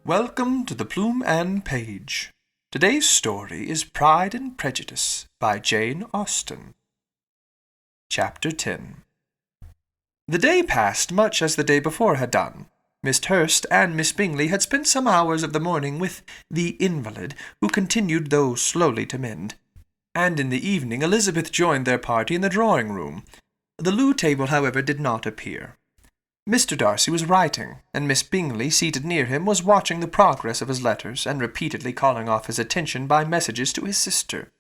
Welcome to the Plume and Page. Today's story is Pride and Prejudice by Jane Austen. Chapter 10. The day passed much as the day before had done. Miss Hurst and Miss Bingley had spent some hours of the morning with the invalid, who continued though slowly to mend, and in the evening Elizabeth joined their party in the drawing-room. The loo table, however, did not appear. Mr. Darcy was writing, and Miss Bingley, seated near him, was watching the progress of his letters, and repeatedly calling off his attention by messages to his sister.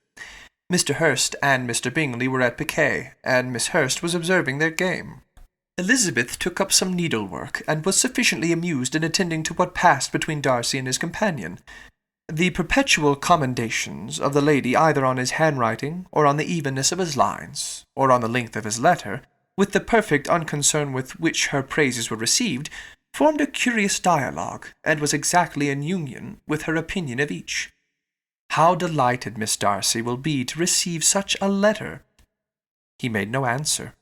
Mr. Hurst and Mr. Bingley were at piquet, and Miss Hurst was observing their game. Elizabeth took up some needlework, and was sufficiently amused in attending to what passed between Darcy and his companion. The perpetual commendations of the lady either on his handwriting, or on the evenness of his lines, or on the length of his letter, with the perfect unconcern with which her praises were received, formed a curious dialogue, and was exactly in union with her opinion of each. How delighted Miss Darcy will be to receive such a letter! He made no answer.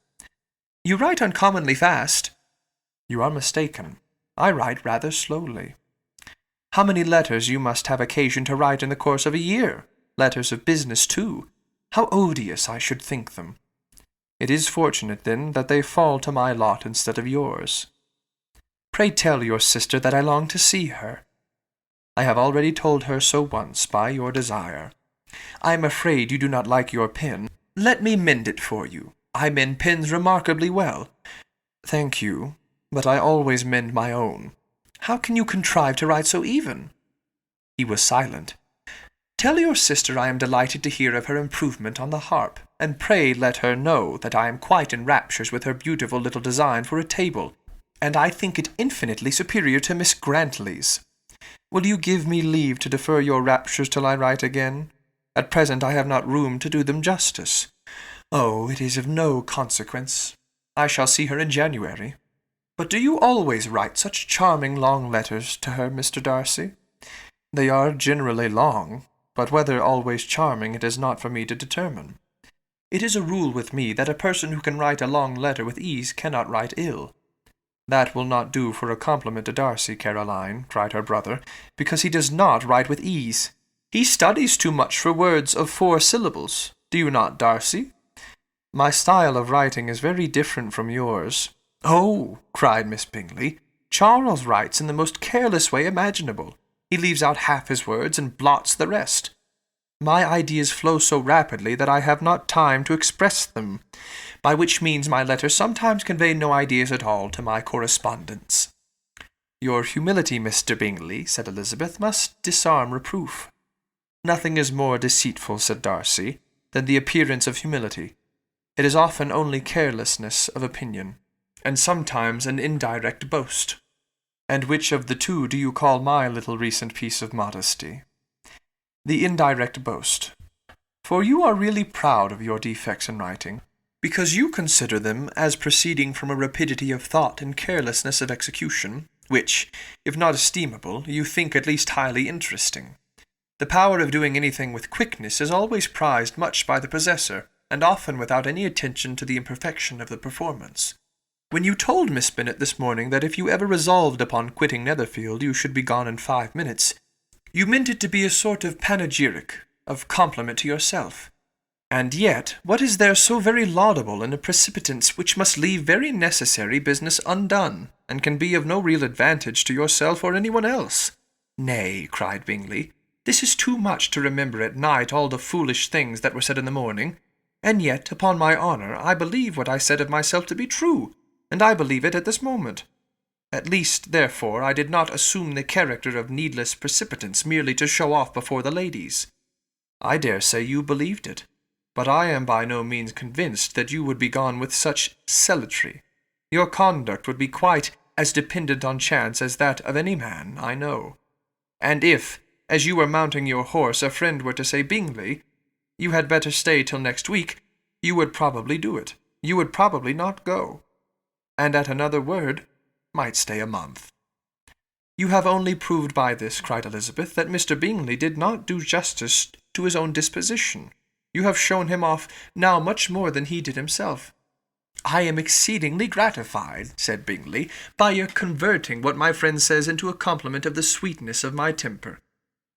You write uncommonly fast. You are mistaken. I write rather slowly. How many letters you must have occasion to write in the course of a year! Letters of business, too. How odious I should think them! It is fortunate, then, that they fall to my lot instead of yours. Pray tell your sister that I long to see her. I have already told her so once by your desire. I am afraid you do not like your pen. Let me mend it for you. I mend pens remarkably well. Thank you, but I always mend my own. How can you contrive to write so even? He was silent. Tell your sister I am delighted to hear of her improvement on the harp, and pray let her know that I am quite in raptures with her beautiful little design for a table, and I think it infinitely superior to Miss Grantley's. Will you give me leave to defer your raptures till I write again? At present I have not room to do them justice. Oh, it is of no consequence. I shall see her in January. But do you always write such charming long letters to her, Mr. Darcy? They are generally long, but whether always charming it is not for me to determine. It is a rule with me that a person who can write a long letter with ease cannot write ill. That will not do for a compliment to Darcy, Caroline, cried her brother, because he does not write with ease. He studies too much for words of 4 syllables. Do you not, Darcy? My style of writing is very different from yours. Oh, cried Miss Bingley, Charles writes in the most careless way imaginable. He leaves out half his words and blots the rest. My ideas flow so rapidly that I have not time to express them, by which means my letters sometimes convey no ideas at all to my correspondents. Your humility, Mr. Bingley, said Elizabeth, must disarm reproof. Nothing is more deceitful, said Darcy, than the appearance of humility. It is often only carelessness of opinion, and sometimes an indirect boast. And which of the two do you call my little recent piece of modesty? The indirect boast. For you are really proud of your defects in writing, because you consider them as proceeding from a rapidity of thought and carelessness of execution, which, if not estimable, you think at least highly interesting. The power of doing anything with quickness is always prized much by the possessor, and often without any attention to the imperfection of the performance. When you told Miss Bennet this morning that if you ever resolved upon quitting Netherfield you should be gone in 5 minutes, you meant it to be a sort of panegyric, of compliment to yourself. And yet, what is there so very laudable in a precipitance which must leave very necessary business undone, and can be of no real advantage to yourself or anyone else? Nay, cried Bingley, this is too much to remember at night all the foolish things that were said in the morning, and yet, upon my honour, I believe what I said of myself to be true, and I believe it at this moment. At least, therefore, I did not assume the character of needless precipitance merely to show off before the ladies. I dare say you believed it, but I am by no means convinced that you would be gone with such celerity. Your conduct would be quite as dependent on chance as that of any man, I know. And if, as you were mounting your horse, a friend were to say, Bingley, you had better stay till next week, you would probably do it. You would probably not go. And at another word, might stay a month. You have only proved by this, cried Elizabeth, that Mr. Bingley did not do justice to his own disposition. You have shown him off now much more than he did himself. "I am exceedingly gratified," said Bingley, "by your converting what my friend says into a compliment of the sweetness of my temper.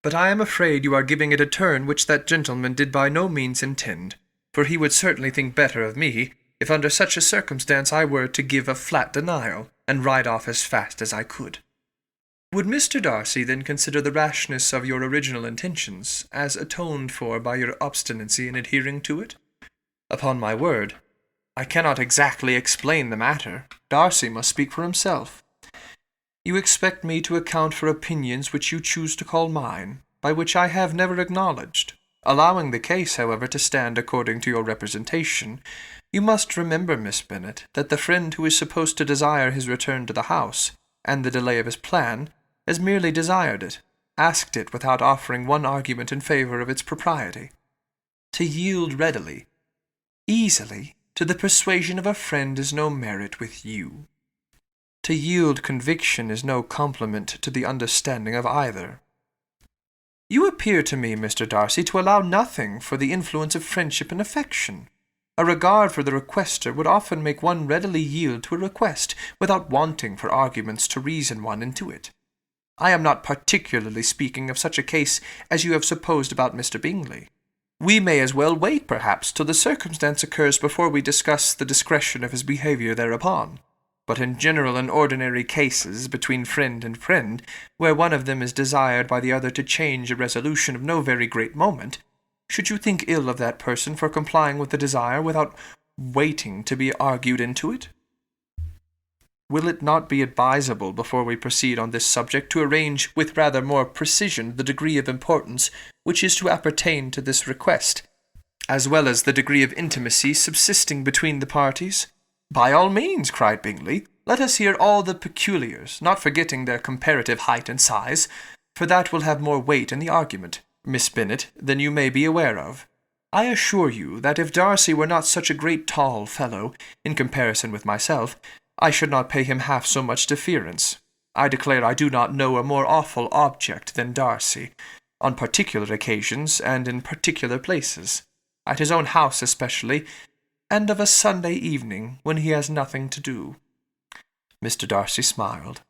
But I am afraid you are giving it a turn which that gentleman did by no means intend, for he would certainly think better of me, if under such a circumstance I were to give a flat denial, and ride off as fast as I could. Would Mr. Darcy then consider the rashness of your original intentions as atoned for by your obstinacy in adhering to it? Upon my word, I cannot exactly explain the matter. Darcy must speak for himself. You expect me to account for opinions which you choose to call mine, by which I have never acknowledged. Allowing the case, however, to stand according to your representation, you must remember, Miss Bennet, that the friend who is supposed to desire his return to the house, and the delay of his plan, has merely desired it, asked it without offering one argument in favour of its propriety. To yield readily, easily, to the persuasion of a friend is no merit with you. To yield conviction is no compliment to the understanding of either. You appear to me, Mr. Darcy, to allow nothing for the influence of friendship and affection. A regard for the requester would often make one readily yield to a request, without wanting for arguments to reason one into it. I am not particularly speaking of such a case as you have supposed about Mr. Bingley. We may as well wait, perhaps, till the circumstance occurs before we discuss the discretion of his behaviour thereupon. But in general and ordinary cases, between friend and friend, where one of them is desired by the other to change a resolution of no very great moment, should you think ill of that person for complying with the desire without waiting to be argued into it? Will it not be advisable, before we proceed on this subject, to arrange with rather more precision the degree of importance which is to appertain to this request, as well as the degree of intimacy subsisting between the parties? By all means, cried Bingley. Let us hear all the peculiars, not forgetting their comparative height and size, for that will have more weight in the argument, Miss Bennet, than you may be aware of. I assure you that if Darcy were not such a great tall fellow, in comparison with myself, I should not pay him half so much deference. I declare I do not know a more awful object than Darcy, on particular occasions and in particular places, at his own house especially, and of a Sunday evening when he has nothing to do. Mr. Darcy smiled,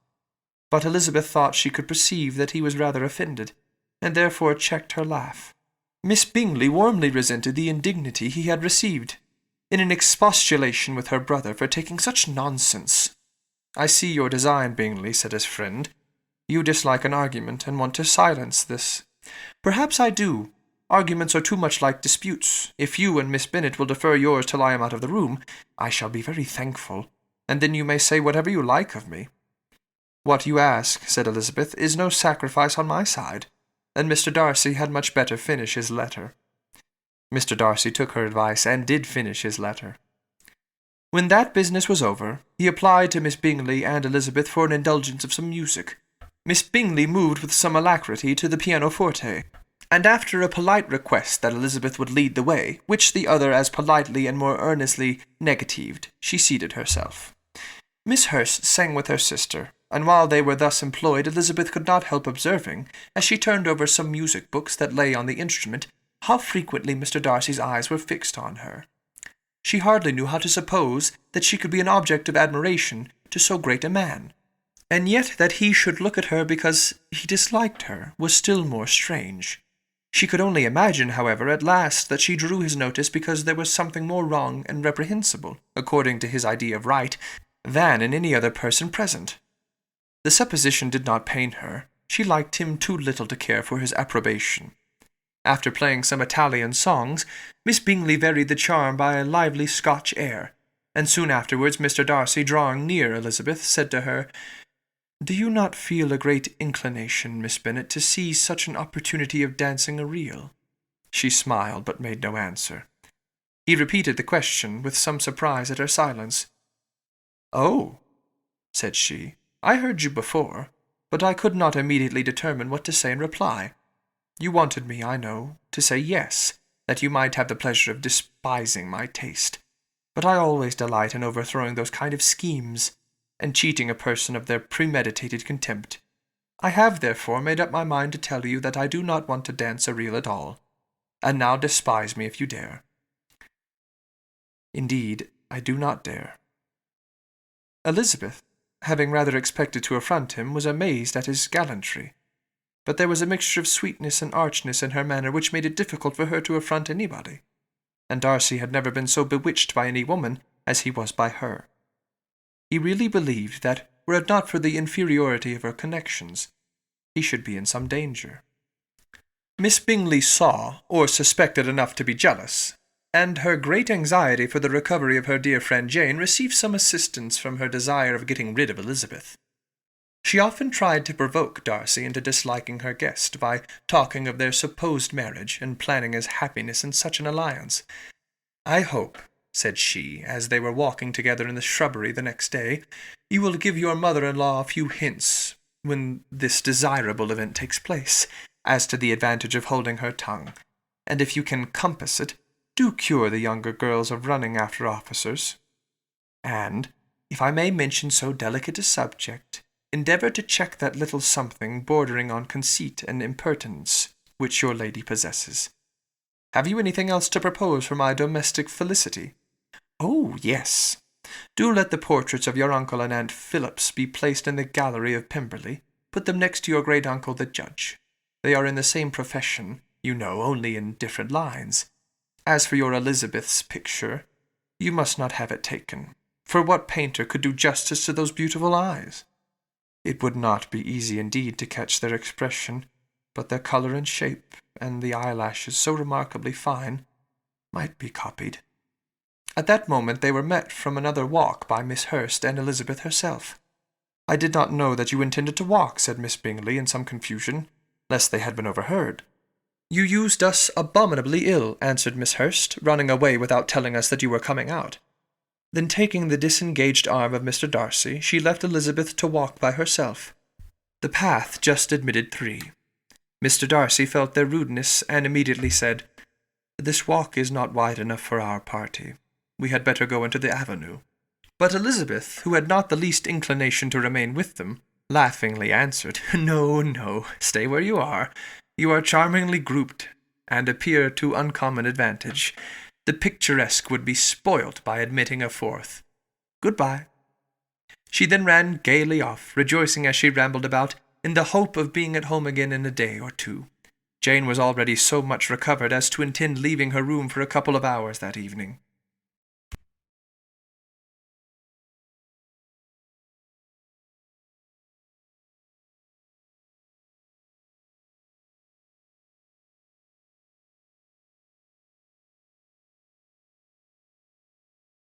but Elizabeth thought she could perceive that he was rather offended, and therefore checked her laugh. Miss Bingley warmly resented the indignity he had received, in an expostulation with her brother for taking such nonsense. I see your design, Bingley, said his friend. You dislike an argument, and want to silence this. Perhaps I do. Arguments are too much like disputes. If you and Miss Bennet will defer yours till I am out of the room, I shall be very thankful, and then you may say whatever you like of me. What you ask, said Elizabeth, is no sacrifice on my side, and Mr. Darcy had much better finish his letter. Mr. Darcy took her advice, and did finish his letter. When that business was over, he applied to Miss Bingley and Elizabeth for an indulgence of some music. Miss Bingley moved with some alacrity to the pianoforte, and after a polite request that Elizabeth would lead the way, which the other as politely and more earnestly negatived, she seated herself. Miss Hurst sang with her sister, and while they were thus employed, Elizabeth could not help observing, as she turned over some music books that lay on the instrument, how frequently Mr. Darcy's eyes were fixed on her. She hardly knew how to suppose that she could be an object of admiration to so great a man, and yet that he should look at her because he disliked her was still more strange. She could only imagine, however, at last that she drew his notice because there was something more wrong and reprehensible, according to his idea of right, than in any other person present. The supposition did not pain her. She liked him too little to care for his approbation. After playing some Italian songs, Miss Bingley varied the charm by a lively Scotch air, and soon afterwards Mr. Darcy, drawing near Elizabeth, said to her, "Do you not feel a great inclination, Miss Bennet, to seize such an opportunity of dancing a reel?" She smiled, but made no answer. He repeated the question, with some surprise at her silence. "Oh," said she, "I heard you before, but I could not immediately determine what to say in reply. You wanted me, I know, to say yes, that you might have the pleasure of despising my taste. But I always delight in overthrowing those kind of schemes, and cheating a person of their premeditated contempt. I have, therefore, made up my mind to tell you that I do not want to dance a reel at all, and now despise me if you dare." "Indeed, I do not dare." Elizabeth, having rather expected to affront him, was amazed at his gallantry, but there was a mixture of sweetness and archness in her manner which made it difficult for her to affront anybody, and Darcy had never been so bewitched by any woman as he was by her. He really believed that, were it not for the inferiority of her connections, he should be in some danger. Miss Bingley saw, or suspected enough to be jealous, and her great anxiety for the recovery of her dear friend Jane received some assistance from her desire of getting rid of Elizabeth. She often tried to provoke Darcy into disliking her guest by talking of their supposed marriage and planning his happiness in such an alliance. "I hope," said she, as they were walking together in the shrubbery the next day, "you will give your mother-in-law a few hints, when this desirable event takes place, as to the advantage of holding her tongue, and if you can compass it, do cure the younger girls of running after officers. And, if I may mention so delicate a subject, endeavour to check that little something bordering on conceit and impertinence which your lady possesses. Have you anything else to propose for my domestic felicity? Oh, yes. Do let the portraits of your uncle and Aunt Phillips be placed in the gallery of Pemberley. Put them next to your great-uncle the judge. They are in the same profession, you know, only in different lines. As for your Elizabeth's picture, you must not have it taken, for what painter could do justice to those beautiful eyes? It would not be easy indeed to catch their expression, but their colour and shape, and the eyelashes so remarkably fine, might be copied." At that moment they were met from another walk by Miss Hurst and Elizabeth herself. "I did not know that you intended to walk," said Miss Bingley in some confusion, lest they had been overheard. "You used us abominably ill," answered Miss Hurst, "running away without telling us that you were coming out." Then taking the disengaged arm of Mr. Darcy, she left Elizabeth to walk by herself. The path just admitted 3. Mr. Darcy felt their rudeness, and immediately said, "This walk is not wide enough for our party. We had better go into the avenue." But Elizabeth, who had not the least inclination to remain with them, laughingly answered, "No, no, stay where you are. You are charmingly grouped, and appear to uncommon advantage. The picturesque would be spoilt by admitting a fourth. Good-bye." She then ran gaily off, rejoicing as she rambled about, in the hope of being at home again in a day or 2. Jane was already so much recovered as to intend leaving her room for a couple of hours that evening.